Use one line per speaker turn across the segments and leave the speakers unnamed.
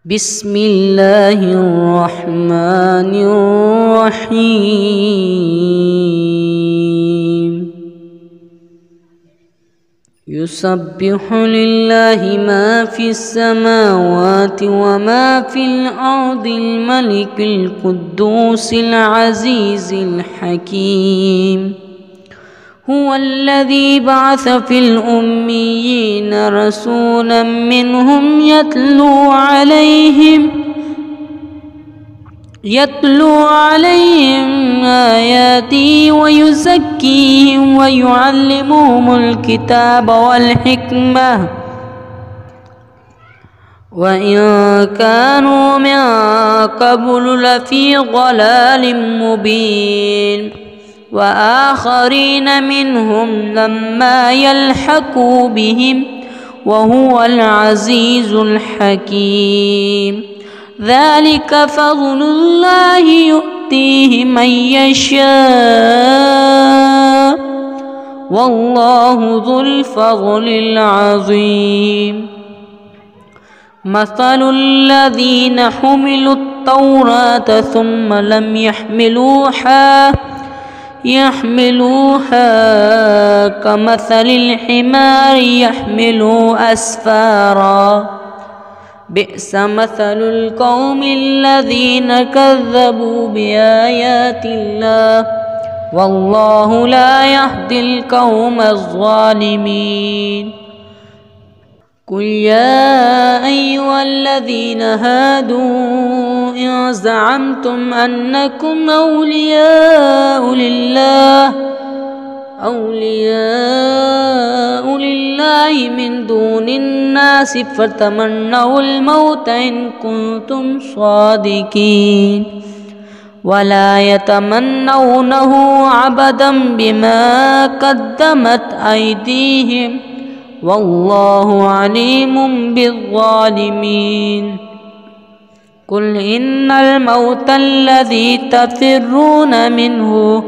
بسم الله الرحمن الرحيم يسبح لله ما في السماوات وما في الأرض الملك القدوس العزيز الحكيم هو الذي بعث في الأميين رسولا منهم يتلو عليهم آياته ويزكيهم ويعلمهم الكتاب والحكمة وإن كانوا من قبل لفي ضلال مبين وآخرين منهم لما يلحقوا بهم وهو العزيز الحكيم ذلك فضل الله يؤتيه من يشاء والله ذو الفضل العظيم مثل الذين حملوا التوراة ثم لم يحملوها كمثل الحمار يحمل أسفارا بئس مثل القوم الذين كذبوا بآيات الله والله لا يهدي القوم الظالمين قل يا أيها الذين هادوا إن زعمتم أنكم أولياء لله من دون الناس فتمنوا الموت إن كنتم صادقين ولا يتمنونه أبدا بما قدمت أيديهم والله عليم بالظالمين قل إن الموت الذي تفرون منه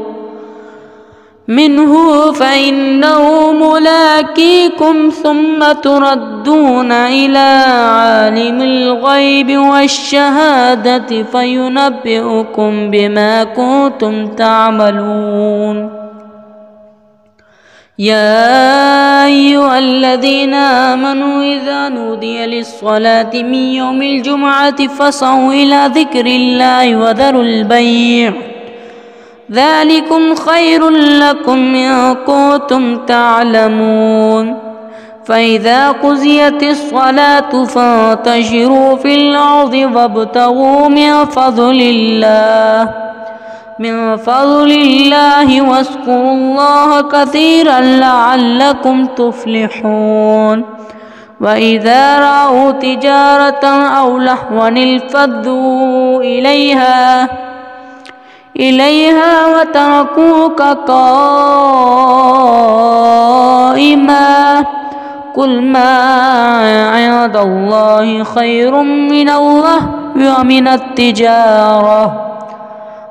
فإنه ملاقيكم ثم تردون إلى عالم الغيب والشهادة فينبئكم بما كنتم تعملون يا أيها الذين آمنوا إذا نودي للصلاة من يوم الجمعة فاسعوا إلى ذكر الله وذروا البيع ذلكم خير لكم إن كنتم تعلمون فإذا قضيت الصلاة فانتشروا في الأرض وابتغوا من فضل الله واذكروا الله كثيرا لعلكم تفلحون وإذا رأوا تجارة أو لهوا انفضوا إليها وتركوك قائما قل ما عند الله خير من الله ومن التجارة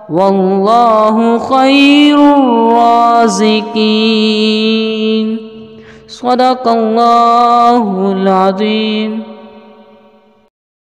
والله خير الرازقين صدق الله العظيم.